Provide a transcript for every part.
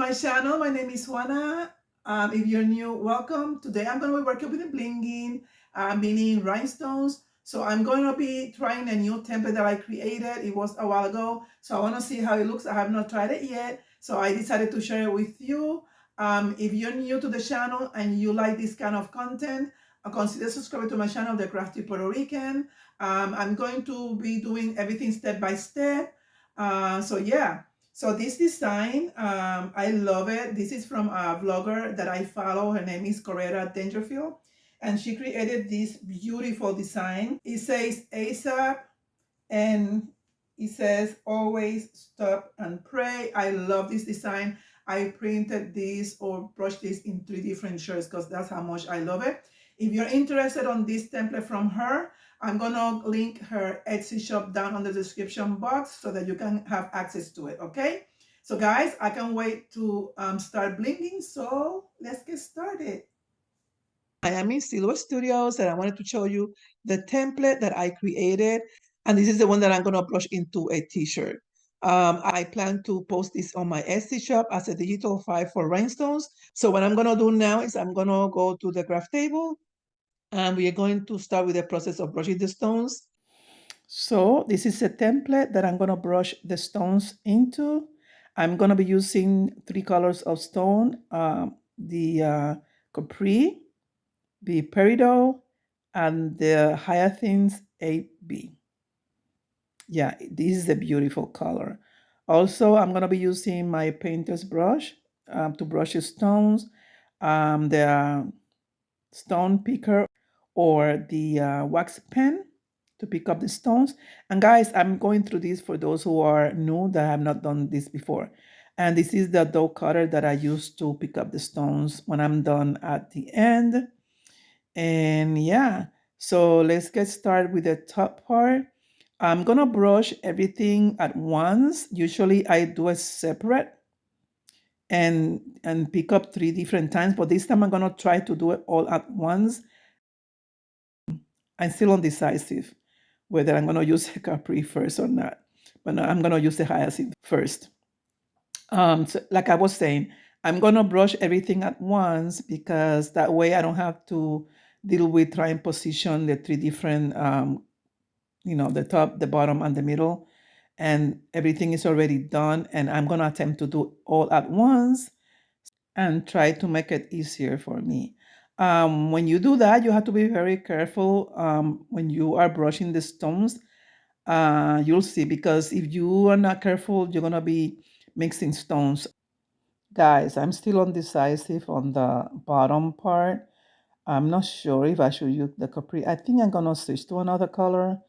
my channel. My name is Juana. If you're new, welcome. Today I'm going to be working with the blinging, meaning rhinestones. So I'm going to be trying a new template that I created. It was a while ago. So I want to see how it looks. I have not tried it yet. So I decided to share it with you. If you're new to the channel and you like this kind of content, consider subscribing to my channel, The Crafty Puerto Rican. I'm going to be doing everything step by step. So yeah. So this design, I love it. This is from a vlogger that I follow. Her name is Coretta Dangerfield. And she created this beautiful design. It says ASAP and it says always stop and pray. I love this design. I printed this or brushed this in 3 different shirts because that's how much I love it. If you're interested on this template from her, I'm gonna link her Etsy shop down on the description box so that you can have access to it, okay? So guys, I can't wait to start blinging, so let's get started. I am in Silver Studios and I wanted to show you the template that I created. And this is the one that I'm going to brush into a t-shirt. I plan to post this on my Etsy shop as a digital file for rhinestones. So what I'm going to do now is I'm going to go to the craft table and we are going to start with the process of brushing the stones. So this is a template that I'm going to brush the stones into. I'm going to be using 3 colors of stone, the Capri, the peridot, and the hyacinth 8B. Yeah, this is a beautiful color. Also, I'm going to be using my painter's brush to brush the stones, the stone picker or the wax pen to pick up the stones. And guys, I'm going through this for those who are new that have not done this before. And this is the dough cutter that I use to pick up the stones when I'm done at the end. And yeah, so let's get started with the top part. I'm gonna brush everything at once. Usually I do it separate and pick up 3 different times, but this time I'm gonna try to do it all at once. I'm still undecisive whether I'm gonna use the Capri first or not, but no, I'm gonna use the hyacinth first. So like I was saying, I'm gonna brush everything at once because that way I don't have to deal with trying position the 3 different, the top, the bottom, and the middle, and everything is already done. And I'm gonna attempt to do all at once and try to make it easier for me. When you do that, you have to be very careful when you are brushing the stones. You'll see, because if you are not careful, you're gonna be mixing stones. Guys, I'm still undecisive on the bottom part. I'm not sure if I should use the Capri. I think I'm gonna switch to another color.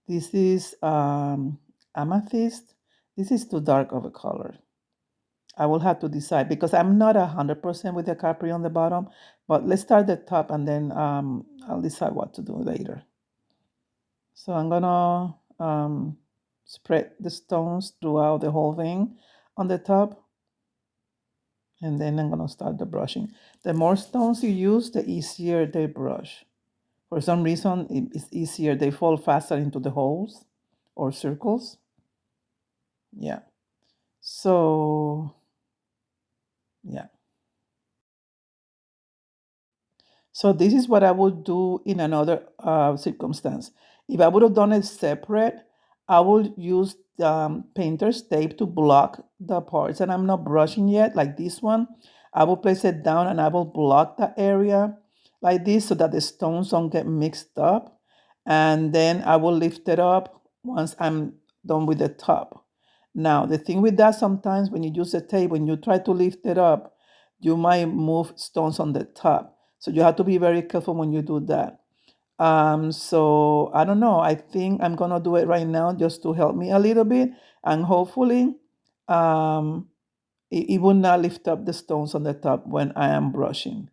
This is amethyst. This is too dark of a color. I will have to decide because I'm not 100% with the Capri on the bottom. But let's start the top and then I'll decide what to do later. So I'm gonna spread the stones throughout the whole thing on the top. And then I'm gonna start the brushing. The more stones you use, the easier they brush. For some reason, it's easier. They fall faster into the holes or circles. Yeah. So, yeah. So this is what I would do in another circumstance. If I would have done it separate, I would use painter's tape to block the parts and I'm not brushing yet, like this one. I will place it down and I will block the area like this so that the stones don't get mixed up. And then I will lift it up once I'm done with the top. Now, the thing with that, sometimes when you use a tape, when you try to lift it up, you might move stones on the top. So you have to be very careful when you do that. So I don't know. I think I'm gonna do it right now just to help me a little bit, and hopefully, um, it will not lift up the stones on the top when I am brushing.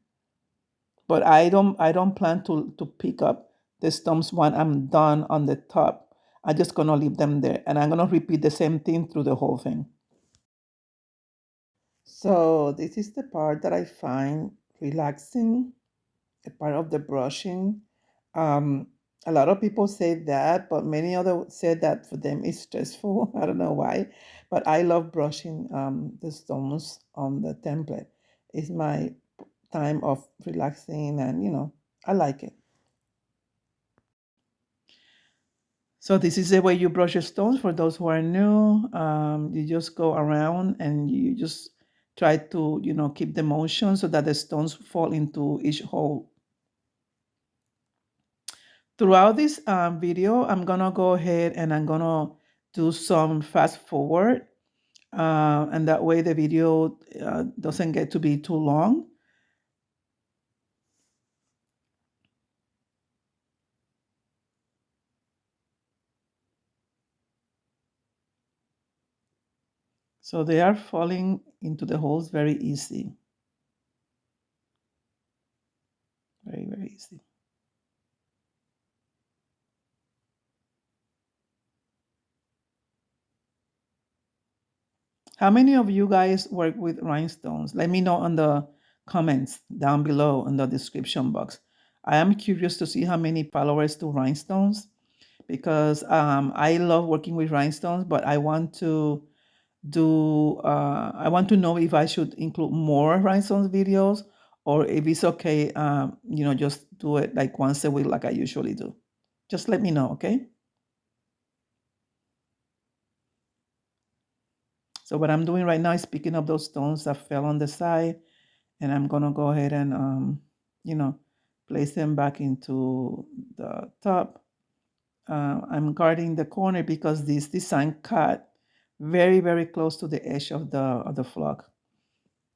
But I don't plan to pick up the stones when I'm done on the top. I'm just gonna leave them there, and I'm gonna repeat the same thing through the whole thing. So this is the part that I find relaxing, a part of the brushing. Um, A lot of people say that, but many other said that for them it's stressful. I don't know why, but I love brushing the stones on the template. It's my time of relaxing, and I like it. So this is the way you brush your stones. For those who are new, you just go around and you just try to keep the motion so that the stones fall into each hole. Throughout this video, I'm gonna go ahead and I'm gonna do some fast forward, and that way the video doesn't get to be too long. So they are falling into the holes very easy. Very, very easy. How many of you guys work with rhinestones? Let me know in the comments down below in the description box. I am curious to see how many followers do rhinestones, because I love working with rhinestones, but I want to know if I should include more rhinestones videos, or if it's okay, just do it like once a week like I usually do. Just let me know, okay? So what I'm doing right now is picking up those stones that fell on the side, and I'm gonna go ahead and place them back into the top. I'm guarding the corner because this design cut very, very close to the edge of the flock.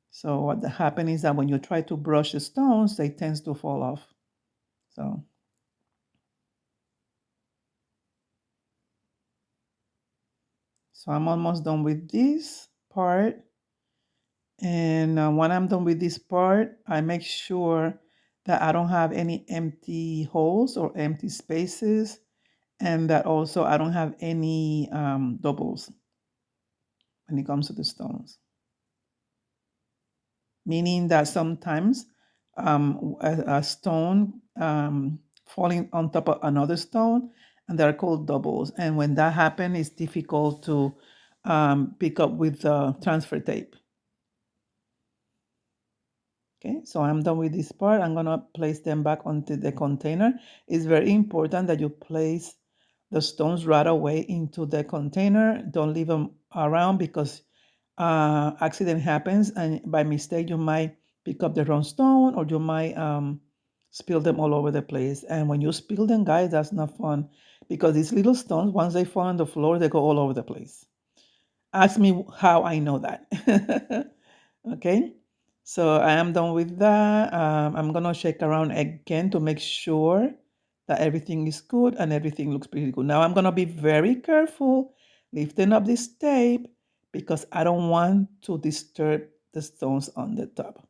So what happens is that when you try to brush the stones, they tend to fall off. So I'm almost done with this part. And when I'm done with this part, I make sure that I don't have any empty holes or empty spaces, and that also I don't have any doubles when it comes to the stones. Meaning that sometimes a stone falling on top of another stone, and they're called doubles. And when that happens, it's difficult to pick up with the transfer tape. Okay, so I'm done with this part. I'm gonna place them back onto the container. It's very important that you place the stones right away into the container. Don't leave them around, because accident happens, and by mistake you might pick up the wrong stone, or you might spill them all over the place. And when you spill them, guys, that's not fun, because these little stones, once they fall on the floor, they go all over the place. Ask me how I know that. Okay, so I am done with that. I'm gonna shake around again to make sure that everything is good and everything looks pretty good. Now I'm gonna be very careful lifting up this tape, because I don't want to disturb the stones on the top.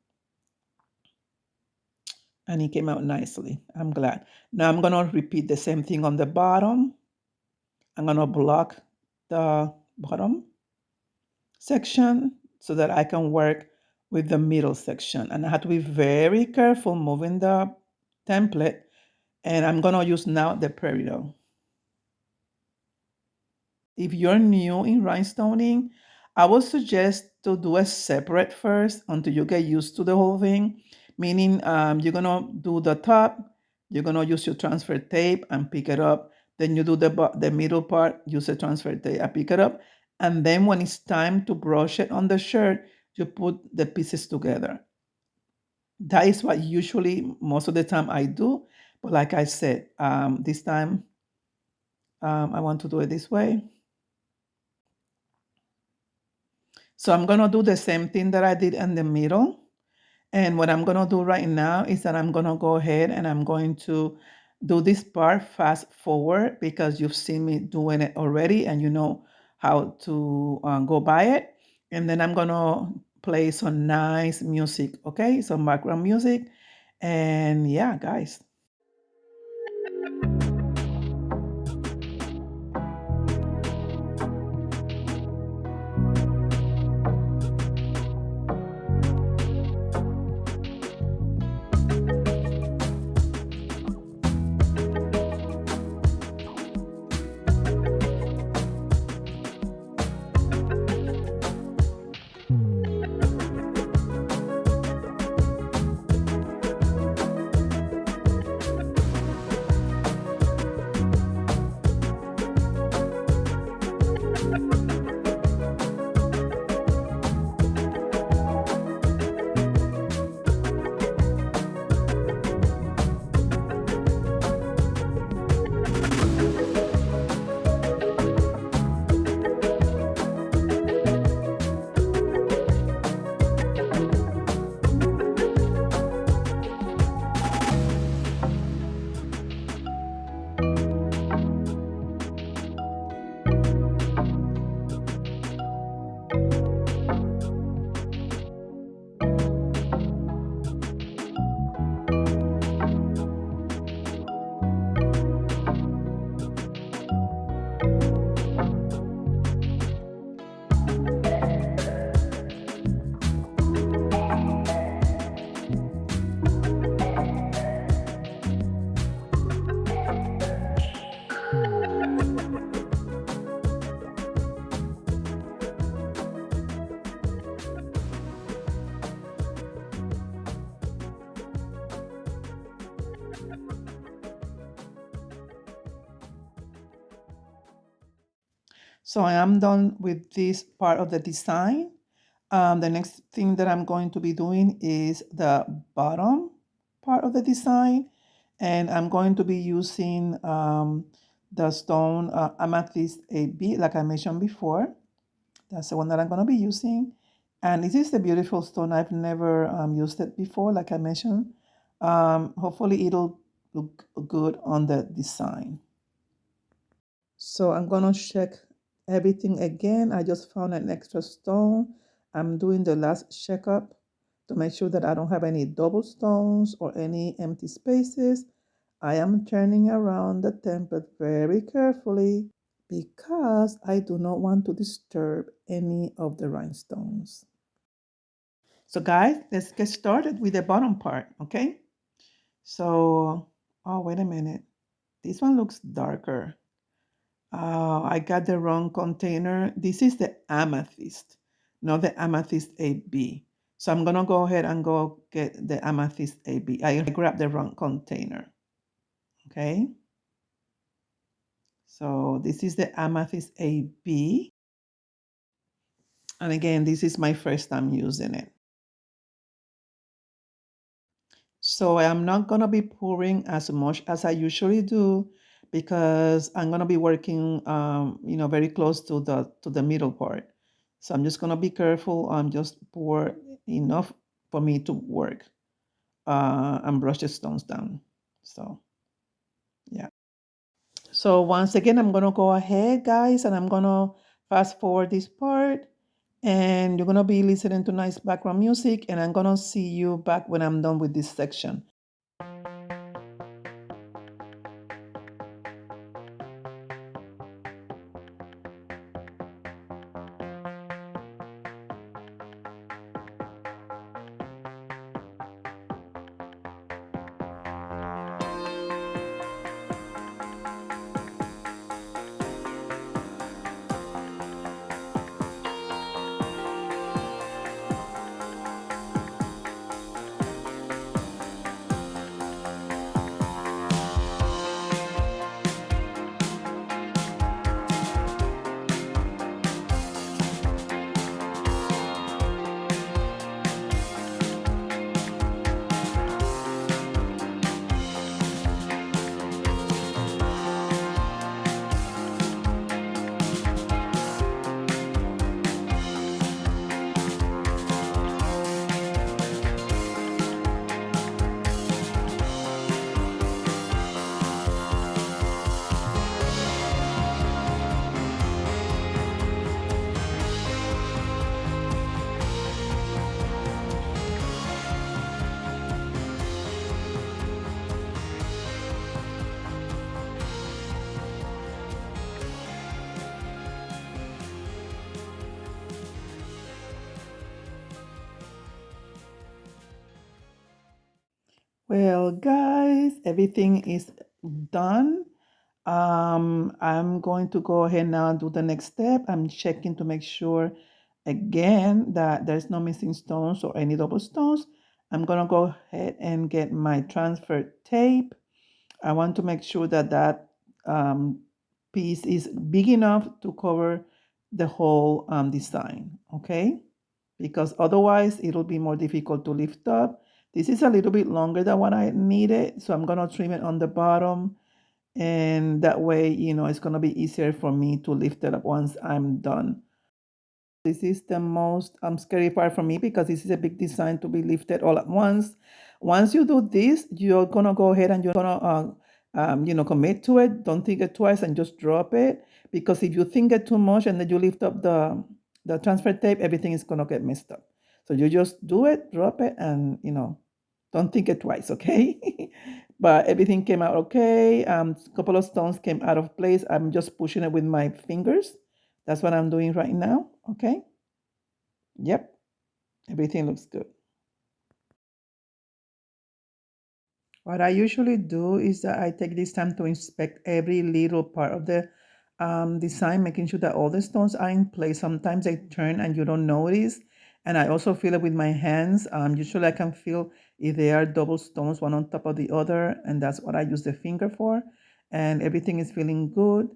And it came out nicely. I'm glad. Now I'm gonna repeat the same thing on the bottom. I'm gonna block the bottom section so that I can work with the middle section. And I have to be very careful moving the template. And I'm gonna use now the peridot. If you're new in rhinestoning, I would suggest to do a separate first until you get used to the whole thing. Meaning you're gonna do the top, you're gonna use your transfer tape and pick it up. Then you do the middle part, use the transfer tape, and pick it up. And then when it's time to brush it on the shirt, you put the pieces together. That is what usually most of the time I do. But like I said, this time I want to do it this way. So I'm gonna do the same thing that I did in the middle. And what I'm gonna do right now is that I'm gonna go ahead and I'm going to do this part fast forward, because you've seen me doing it already and you know how to go by it. And then I'm gonna play some nice music, okay? Some background music. And yeah, guys. So I am done with this part of the design. The next thing that I'm going to be doing is the bottom part of the design. And I'm going to be using the stone amethyst AB, like I mentioned before. That's the one that I'm going to be using. And this is a beautiful stone. I've never used it before, like I mentioned. Hopefully it'll look good on the design. So I'm gonna check everything again. I just found an extra stone. I'm doing the last checkup to make sure that I don't have any double stones or any empty spaces. I am turning around the template very carefully because I do not want to disturb any of the rhinestones. So guys, let's get started with the bottom part, okay? So, oh, wait a minute. This one looks darker. I got the wrong container. This is the amethyst, not the amethyst AB. So I'm gonna go ahead and go get the amethyst AB. I grabbed the wrong container. Okay. So this is the amethyst AB. And again, this is my first time using it. So I'm not gonna be pouring as much as I usually do because I'm gonna be working, very close to the middle part. So I'm just gonna be careful. I'm just pour enough for me to work and brush the stones down. So yeah. So once again, I'm gonna go ahead, guys, and I'm gonna fast forward this part. And you're gonna be listening to nice background music, and I'm gonna see you back when I'm done with this section. Well, guys, everything is done. I'm going to go ahead now and do the next step. I'm checking to make sure again that there's no missing stones or any double stones. I'm gonna go ahead and get my transfer tape. I want to make sure that that um, piece is big enough to cover the whole design, okay? Because otherwise it'll be more difficult to lift up. This is a little bit longer than what I needed, so I'm gonna trim it on the bottom, and that way, it's gonna be easier for me to lift it up once I'm done. This is the most scary part for me because this is a big design to be lifted all at once. Once you do this, you're gonna go ahead and you're gonna, commit to it. Don't think it twice and just drop it. Because if you think it too much and then you lift up the transfer tape, everything is gonna get messed up. So you just do it, drop it, and don't think it twice, okay? But everything came out okay. A couple of stones came out of place. I'm just pushing it with my fingers. That's what I'm doing right now, okay? Yep, everything looks good. What I usually do is that I take this time to inspect every little part of the design, making sure that all the stones are in place. Sometimes they turn and you don't notice. And I also feel it with my hands. Usually I can feel if they are double stones, one on top of the other. And that's what I use the finger for. And everything is feeling good.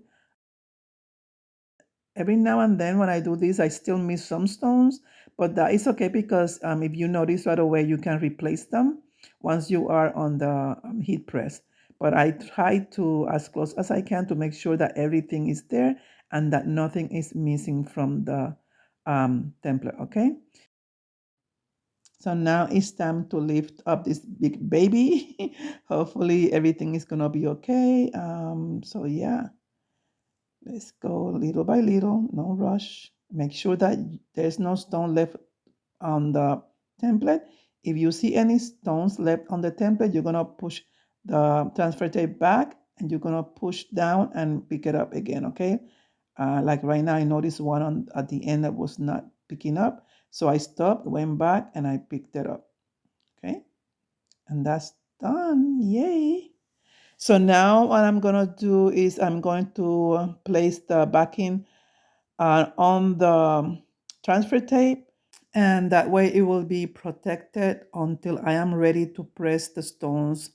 Every now and then when I do this, I still miss some stones, but that is okay because if you notice right away, you can replace them once you are on the heat press. But I try to, as close as I can, to make sure that everything is there and that nothing is missing from the template, okay? So now it's time to lift up this big baby. Hopefully everything is gonna be okay. So yeah, let's go little by little, no rush. Make sure that there's no stone left on the template. If you see any stones left on the template, you're gonna push the transfer tape back and you're gonna push down and pick it up again, okay? Like right now, I noticed one at the end that was not picking up. So I stopped, went back, and I picked it up, okay? And that's done, yay. So now what I'm gonna do is I'm going to place the backing on the transfer tape, and that way it will be protected until I am ready to press the stones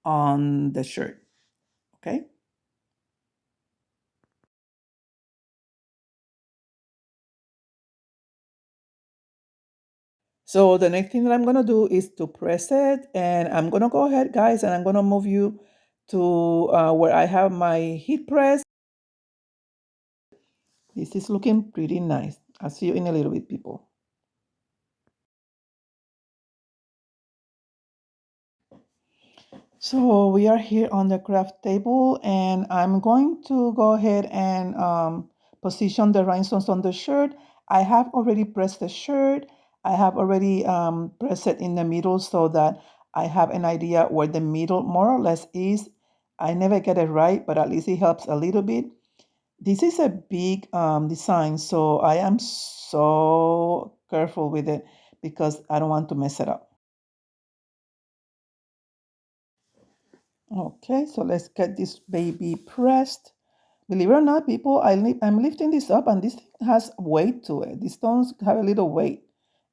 on the shirt, okay? So the next thing that I'm gonna do is to press it, and I'm gonna go ahead, guys, and I'm gonna move you to where I have my heat press. This is looking pretty nice. I'll see you in a little bit, people. So we are here on the craft table, and I'm going to go ahead and position the rhinestones on the shirt. I have already pressed the shirt. I have already pressed it in the middle so that I have an idea where the middle more or less is. I never get it right, but at least it helps a little bit. This is a big design, so I am so careful with it because I don't want to mess it up. Okay, so let's get this baby pressed. Believe it or not, people, I'm lifting this up and this thing has weight to it. These stones have a little weight.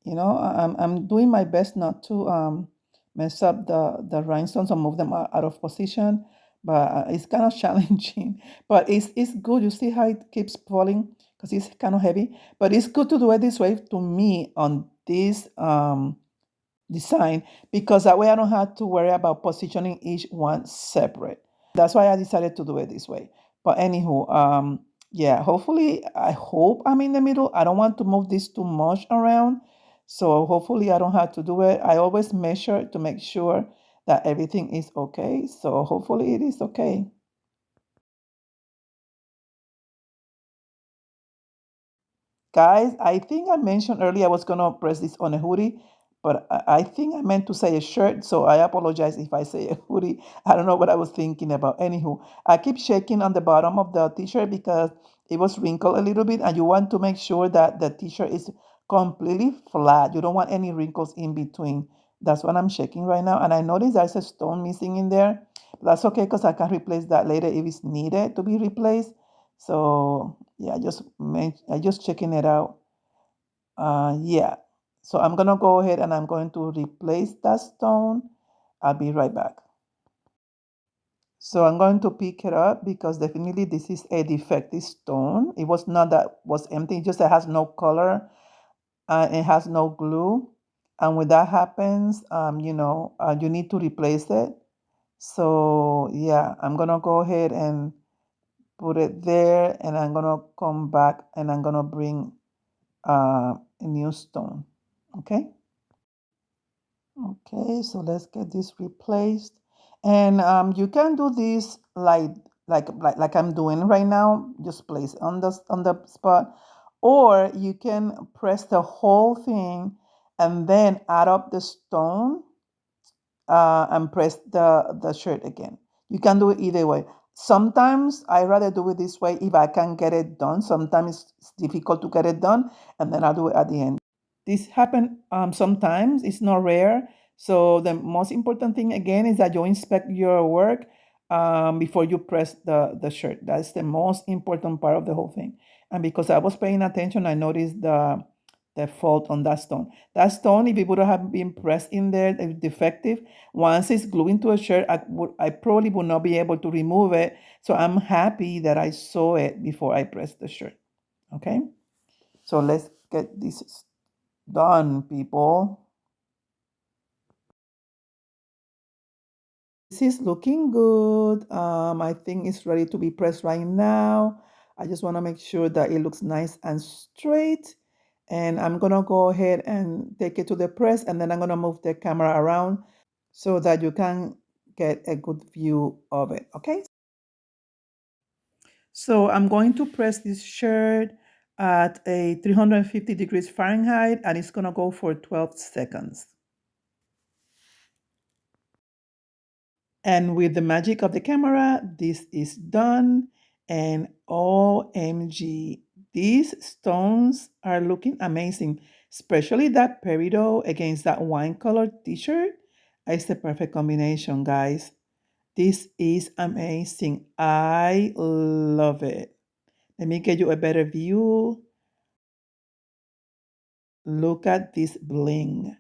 You know, I'm doing my best not to mess up the rhinestones or move them out of position, but it's kind of challenging. But it's good. You see how it keeps falling because it's kind of heavy. But it's good to do it this way to me on this design because that way I don't have to worry about positioning each one separate. That's why I decided to do it this way. But anywho, yeah, hopefully I hope I'm in the middle. I don't want to move this too much around. So hopefully I don't have to do it. I always measure to make sure that everything is okay. So hopefully it is okay. Guys, I think I mentioned earlier I was gonna press this on a hoodie, but I think I meant to say a shirt, so I apologize if I say a hoodie. I don't know what I was thinking about. Anywho, I keep shaking on the bottom of the t-shirt because it was wrinkled a little bit, and you want to make sure that the t-shirt is completely flat. You don't want any wrinkles in between. That's what I'm shaking right now, and I noticed there's a stone missing in there. That's okay because I can replace that later if it's needed to be replaced. So yeah, I just checking it out. Yeah. So I'm gonna go ahead and I'm going to replace that stone. I'll be right back. So I'm going to pick it up because definitely this is a defective stone. It was not that was empty, just it has no color and it has no glue. And when that happens, you need to replace it. So yeah, I'm gonna go ahead and put it there, and I'm gonna come back and I'm gonna bring a new stone. Okay. Okay, so let's get this replaced. And you can do this like I'm doing right now. Just place it on the spot, or you can press the whole thing and then add up the stone and press the shirt again. You can do it either way. Sometimes I rather do it this way if I can get it done. Sometimes it's difficult to get it done, and then I'll do it at the end. This happen sometimes. It's not rare. So the most important thing again is that you inspect your work before you press the shirt. That's the most important part of the whole thing. And because I was paying attention, I noticed the fault on that stone. That stone, if it would have been pressed in there, it's defective. Once it's glued into a shirt, I probably would not be able to remove it. So I'm happy that I saw it before I pressed the shirt. Okay, so let's get this done, people. This is looking good. I think it's ready to be pressed right now. I just want to make sure that it looks nice and straight. And I'm gonna go ahead and take it to the press, and then I'm gonna move the camera around so that you can get a good view of it. Okay. So I'm going to press this shirt at a 350 degrees Fahrenheit, and it's gonna go for 12 seconds. And with the magic of the camera, this is done. And OMG, these stones are looking amazing, especially that peridot against that wine colored t-shirt. It's the perfect combination, guys. This is amazing. I love it. Let me get you a better view. Look at this bling.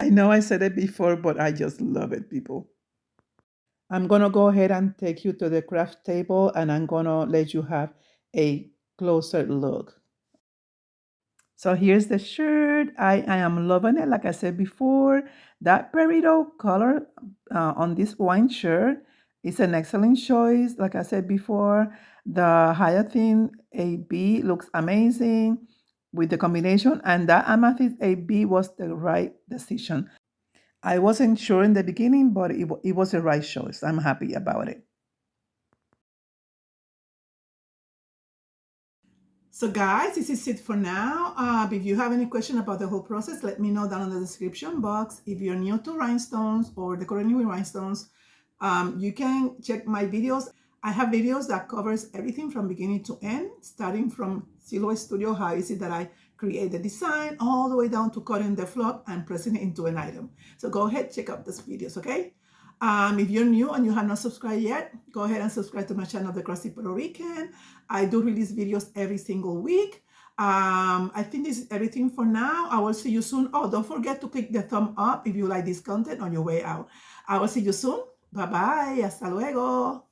I know I said it before, but I just love it, people. I'm going to go ahead and take you to the craft table, and I'm going to let you have a closer look. So here's the shirt. I am loving it. Like I said before, that peridot color on this wine shirt is an excellent choice. Like I said before, the hyacinth AB looks amazing with the combination, and that amethyst AB was the right decision. I wasn't sure in the beginning, but it was the right choice. I'm happy about it. So guys, this is it for now. If you have any question about the whole process, let me know down in the description box. If you're new to rhinestones or decorating with rhinestones, you can check my videos. I have videos that covers everything from beginning to end, starting from Silhouette Studio, how is it that I create the design, all the way down to cutting the flock and pressing it into an item. So go ahead, check out those videos, okay? If you're new and you have not subscribed yet, go ahead and subscribe to my channel, The Crusty Puerto Rican. I do release videos every single week. I think this is everything for now. I will see you soon. Oh, don't forget to click the thumb up if you like this content on your way out. I will see you soon. Bye-bye. Hasta luego.